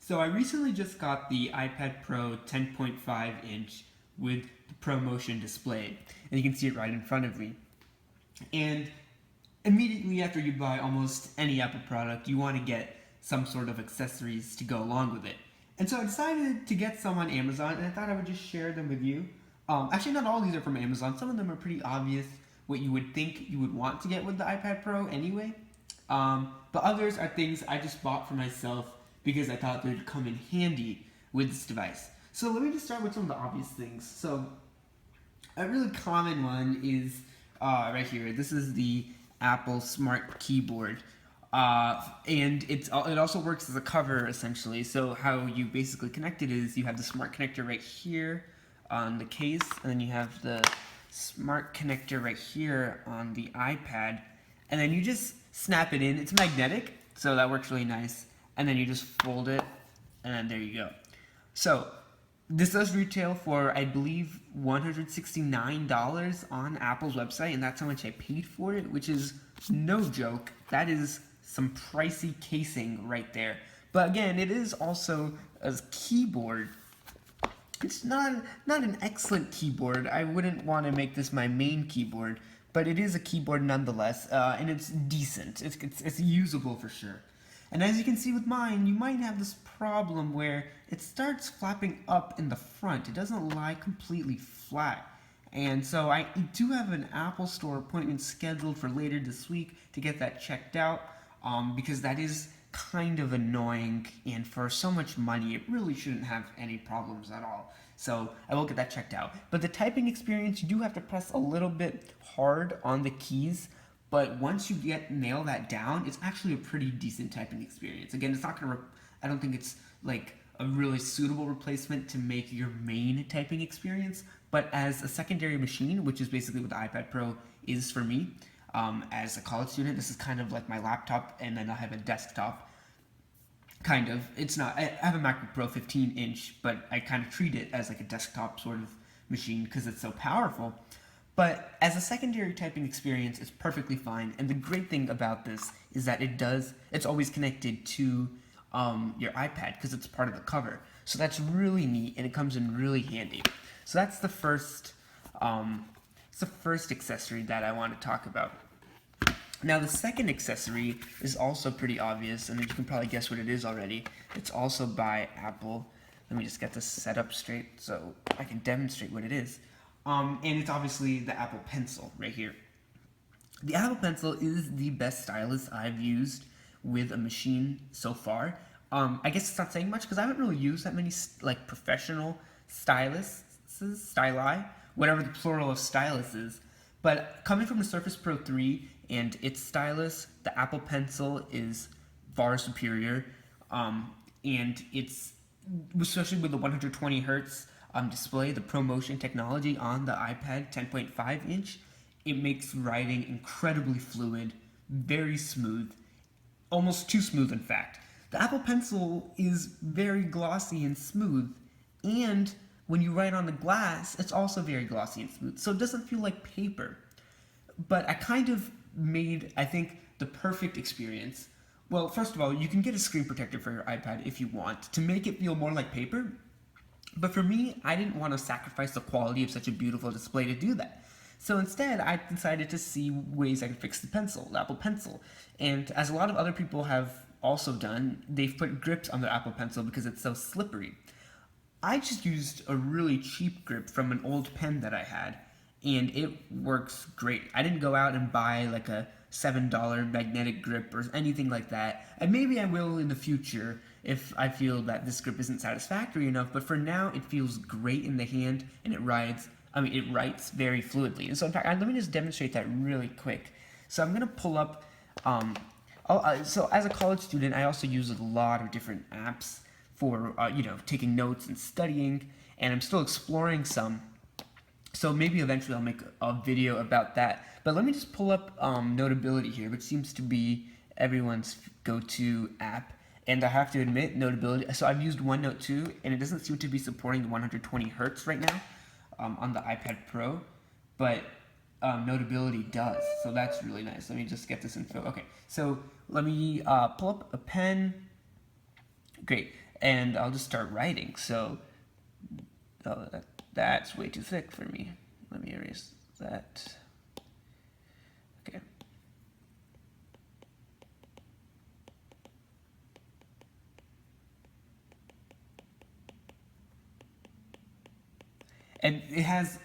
So I recently just got the iPad Pro 10.5 inch with the ProMotion display, and you can see it right in front of me. And immediately after you buy almost any Apple product, you want to get some sort of accessories to go along with it. And so I decided to get some on Amazon, and I thought I would just share them with you. Actually, not all of these are from Amazon. Some of them are pretty obvious what you would think you would want to get with the iPad Pro anyway. But others are things I just bought for myself because I thought they'd come in handy with this device. So let me just start with some of the obvious things. So a really common one is right here. This is the Apple Smart Keyboard. And it also works as a cover essentially. So how you basically connect it is you have the smart connector right here on the case, and then you have the smart connector right here on the iPad, and then you just snap it in. It's magnetic, so that works really nice. And then you just fold it, and then there you go. So this does retail for, I believe, $169 on Apple's website, and that's how much I paid for it, which is no joke. That is some pricey casing right there. But again, it is also a keyboard. It's not an excellent keyboard. I wouldn't want to make this my main keyboard, but it is a keyboard nonetheless, and it's decent. It's usable for sure. And as you can see with mine, you might have this problem where it starts flapping up in the front. It doesn't lie completely flat. And so I do have an Apple Store appointment scheduled for later this week to get that checked out, because that is kind of annoying, and for so much money, it really shouldn't have any problems at all. So I will get that checked out. But the typing experience, you do have to press a little bit hard on the keys, but once you nail that down, it's actually a pretty decent typing experience. Again, it's not gonna, I don't think it's like a really suitable replacement to make your main typing experience, but as a secondary machine, which is basically what the iPad Pro is for me, as a college student, this is kind of like my laptop, and then I have a desktop. Kind of. It's not, I have a MacBook Pro 15 inch, but I kind of treat it as like a desktop sort of machine because it's so powerful. But as a secondary typing experience, it's perfectly fine. And the great thing about this is that it's always connected to your iPad because it's part of the cover. So that's really neat, and it comes in really handy. So that's the first accessory that I want to talk about. Now the second accessory is also pretty obvious, and you can probably guess what it is already. It's also by Apple. Let me just get this set up straight so I can demonstrate what it is. And it's obviously the Apple Pencil right here. The Apple Pencil is the best stylus I've used with a machine so far. I guess it's not saying much because I haven't really used that many like professional styli, whatever the plural of stylus is. But coming from the Surface Pro 3 and its stylus, the Apple Pencil is far superior. And it's, especially with the 120 hertz display, the ProMotion technology on the iPad 10.5 inch, it makes writing incredibly fluid, very smooth, almost too smooth in fact. The Apple Pencil is very glossy and smooth, and when you write on the glass, it's also very glossy and smooth, so it doesn't feel like paper. But I kind of made, I think, the perfect experience. Well, first of all, you can get a screen protector for your iPad if you want to make it feel more like paper. But for me, I didn't want to sacrifice the quality of such a beautiful display to do that. So instead, I decided to see ways I could fix the pencil, the Apple Pencil. And as a lot of other people have also done, they've put grips on their Apple Pencil because it's so slippery. I just used a really cheap grip from an old pen that I had, and it works great. I didn't go out and buy like a $7 magnetic grip or anything like that. And maybe I will in the future if I feel that this grip isn't satisfactory enough, but for now it feels great in the hand, and it writes very fluidly. And so in fact, let me just demonstrate that really quick. So I'm gonna pull up, so as a college student, I also use a lot of different apps for, taking notes and studying, and I'm still exploring some. So maybe eventually I'll make a video about that. But let me just pull up Notability here, which seems to be everyone's go-to app. And I have to admit, Notability, so I've used OneNote 2, and it doesn't seem to be supporting the 120 hertz right now on the iPad Pro, but Notability does, so that's really nice. Let me just get this info. Okay, so let me pull up a pen. Great. and I'll just start writing. So that's way too thick for me. Let me erase that. Okay. And it has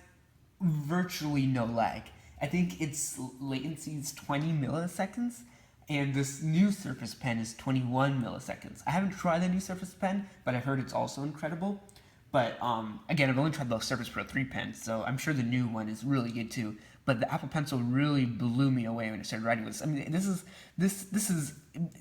virtually no lag. I think its latency is 20 milliseconds, and this new Surface Pen is 21 milliseconds. I haven't tried the new Surface Pen, but I've heard it's also incredible. But again, I've only tried the Surface Pro 3 pen, so I'm sure the new one is really good too. But the Apple Pencil really blew me away when I started writing with this. I mean, this is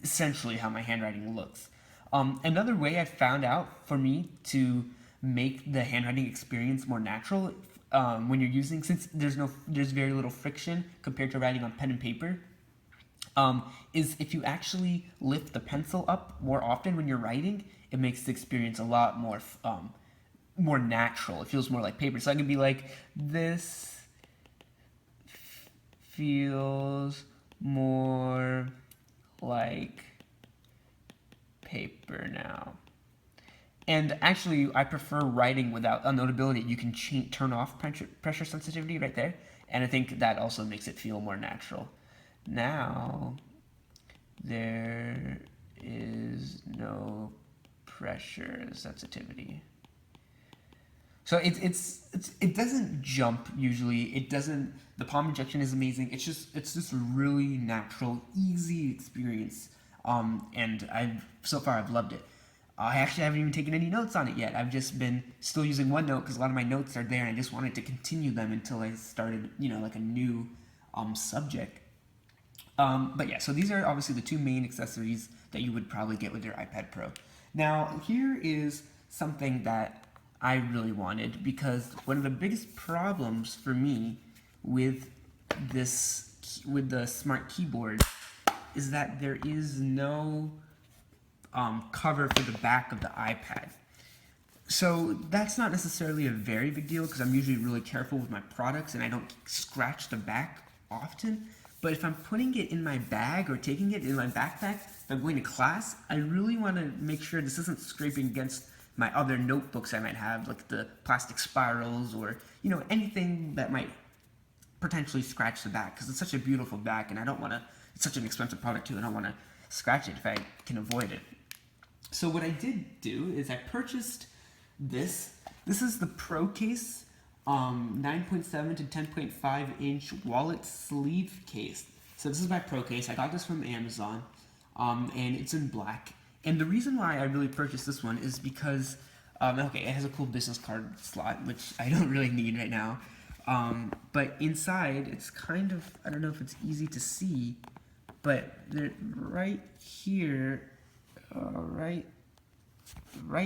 essentially how my handwriting looks. Another way I found out for me to make the handwriting experience more natural when you're using, since there's very little friction compared to writing on pen and paper, is if you actually lift the pencil up more often when you're writing, it makes the experience a lot more natural. It feels more like paper. So I can be like, this feels more like paper now. And actually, I prefer writing without a Notability. You can turn off pressure sensitivity right there, and I think that also makes it feel more natural. Now, there is no pressure sensitivity. So it doesn't jump usually. It doesn't. The palm injection is amazing. It's just a really natural, easy experience. And so far I've loved it. I actually haven't even taken any notes on it yet. I've just been still using OneNote because a lot of my notes are there, and I just wanted to continue them until I started, like a new subject. But yeah, so these are obviously the two main accessories that you would probably get with your iPad Pro. Now, here is something that I really wanted, because one of the biggest problems for me with the smart keyboard is that there is no cover for the back of the iPad. So that's not necessarily a very big deal because I'm usually really careful with my products and I don't scratch the back often. But if I'm putting it in my bag or taking it in my backpack, if I'm going to class, I really want to make sure this isn't scraping against my other notebooks I might have, like the plastic spirals or, anything that might potentially scratch the back, because it's such a beautiful back and I don't want to, it's such an expensive product too, and I don't want to scratch it if I can avoid it. So what I did do is I purchased this. This is the Pro Case 9.7 to 10.5 inch wallet sleeve case. So this is my Pro Case. I got this from Amazon, and it's in black. And the reason why I really purchased this one is because, okay, it has a cool business card slot, which I don't really need right now. But inside, it's kind of, I don't know if it's easy to see, but right here, right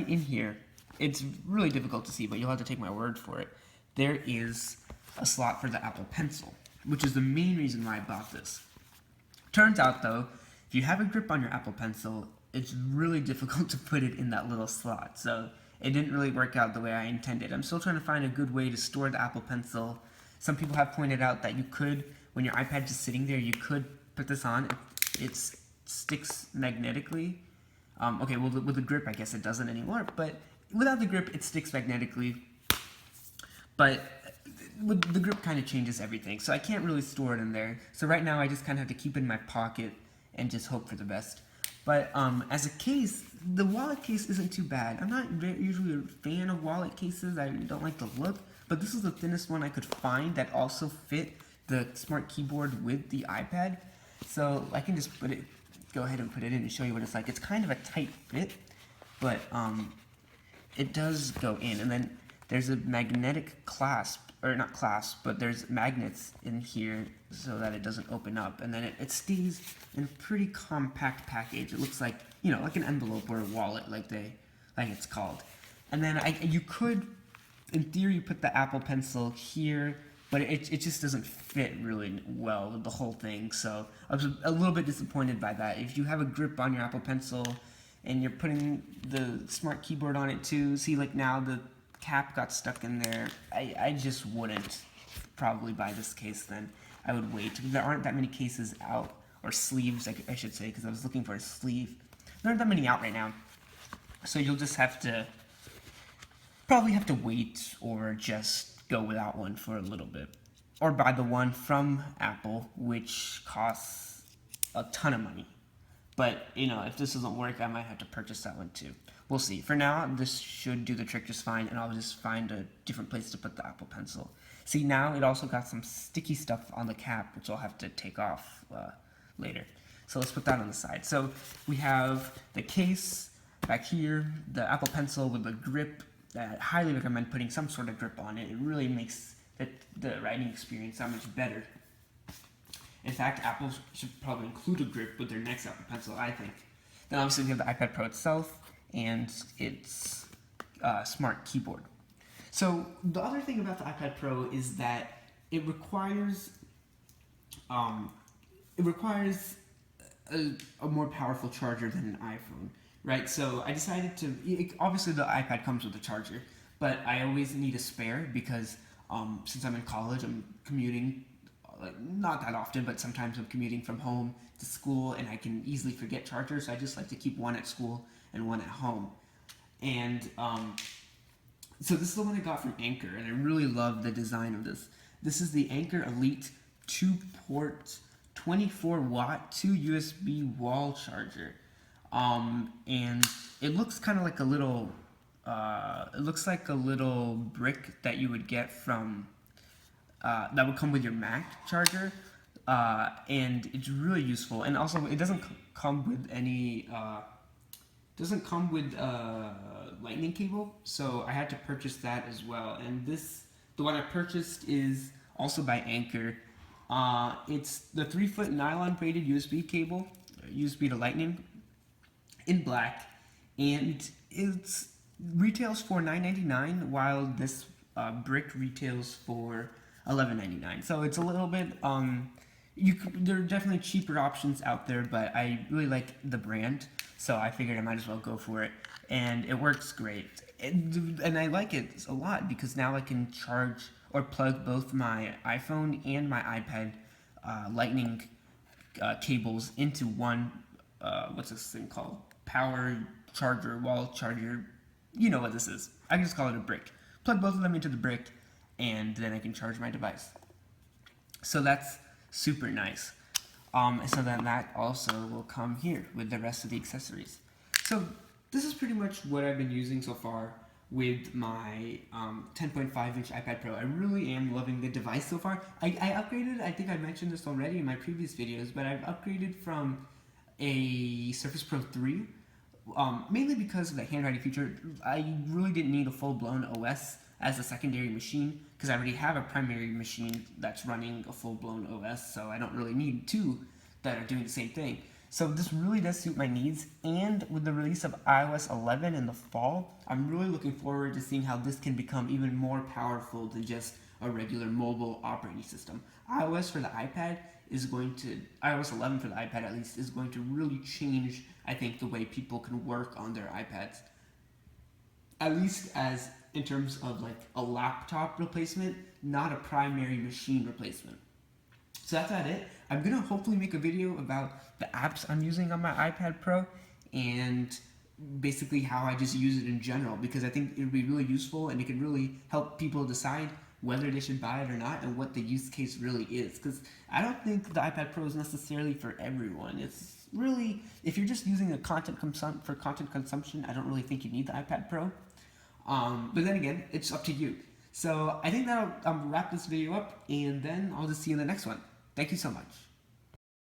in here, it's really difficult to see, but you'll have to take my word for it. There is a slot for the Apple Pencil, which is the main reason why I bought this. Turns out, though, if you have a grip on your Apple Pencil, it's really difficult to put it in that little slot. So it didn't really work out the way I intended. I'm still trying to find a good way to store the Apple Pencil. Some people have pointed out that you could, when your iPad's just sitting there, you could put this on. It sticks magnetically. Okay, well, with the grip, I guess it doesn't anymore, but without the grip, it sticks magnetically. But with the grip kind of changes everything, so I can't really store it in there. So right now, I just kind of have to keep it in my pocket and just hope for the best. But as a case, the wallet case isn't too bad. I'm not usually a fan of wallet cases. I don't like the look, but this is the thinnest one I could find that also fit the smart keyboard with the iPad. So I can just go ahead and put it in and show you what it's like. It's kind of a tight fit, but it does go in. And then there's a magnetic clasp, or not clasp, but there's magnets in here so that it doesn't open up. And then it stays in a pretty compact package. It looks like, like an envelope or a wallet, like it's called. And then you could, in theory, put the Apple Pencil here, but it just doesn't fit really well with the whole thing. So I was a little bit disappointed by that. If you have a grip on your Apple Pencil and you're putting the smart keyboard on it too, see, like now the cap got stuck in there, I just wouldn't probably buy this case then. I would wait. There aren't that many cases out, or sleeves, I should say, because I was looking for a sleeve. There aren't that many out right now. So you'll just have to probably have to wait or just go without one for a little bit. Or buy the one from Apple, which costs a ton of money. But, you know, if this doesn't work, I might have to purchase that one too. We'll see. For now, this should do the trick just fine, and I'll just find a different place to put the Apple Pencil. See, now it also got some sticky stuff on the cap, which I'll have to take off later. So let's put that on the side. So we have the case back here, the Apple Pencil with the grip. I highly recommend putting some sort of grip on it. It really makes the writing experience that much better. In fact, Apple should probably include a grip with their next Apple Pencil, I think. Then obviously we have the iPad Pro itself and its smart keyboard. So the other thing about the iPad Pro is that it requires a more powerful charger than an iPhone, right? So I decided to, obviously the iPad comes with a charger, but I always need a spare because since I'm in college, I'm commuting, not that often, but sometimes I'm commuting from home to school and I can easily forget chargers. So I just like to keep one at school and one at home. And so this is the one I got from Anker, and I really love the design of this. This is the Anker Elite 2-port 24-watt 2 USB wall charger. And it looks kind of like a little brick that you would get from that would come with your Mac charger, and it's really useful. And also, it doesn't come with any lightning cable, so I had to purchase that as well. And the one I purchased is also by Anker. It's the 3-foot nylon braided USB cable, USB to lightning, in black, and it retails for $9.99, while this brick retails for $11.99. So it's a little bit there are definitely cheaper options out there, but I really like the brand, so I figured I might as well go for it, and it works great. And I like it a lot because now I can charge or plug both my iPhone and my iPad lightning cables into one what's this thing called? Power charger, wall charger. You know what this is. I can just call it a brick. Plug both of them into the brick, and then I can charge my device. So that's super nice. So then that also will come here with the rest of the accessories. So this is pretty much what I've been using so far with my 10.5-inch iPad Pro. I really am loving the device so far. I upgraded, I think I mentioned this already in my previous videos, but I've upgraded from a Surface Pro 3, mainly because of the handwriting feature. I really didn't need a full-blown OS as a secondary machine because I already have a primary machine that's running a full-blown OS, so I don't really need two that are doing the same thing. So this really does suit my needs, and with the release of iOS 11 in the fall, I'm really looking forward to seeing how this can become even more powerful than just a regular mobile operating system. iOS 11 for the iPad at least, is going to really change, I think, the way people can work on their iPads. At least as in terms of like a laptop replacement, not a primary machine replacement. So that's about it. I'm going to hopefully make a video about the apps I'm using on my iPad Pro and basically how I just use it in general, because I think it would be really useful and it could really help people decide whether they should buy it or not and what the use case really is. Because I don't think the iPad Pro is necessarily for everyone. It's really, if you're just using it for content consumption, I don't really think you need the iPad Pro. But then again, it's up to you. So I think that'll wrap this video up, and then I'll just see you in the next one. Thank you so much.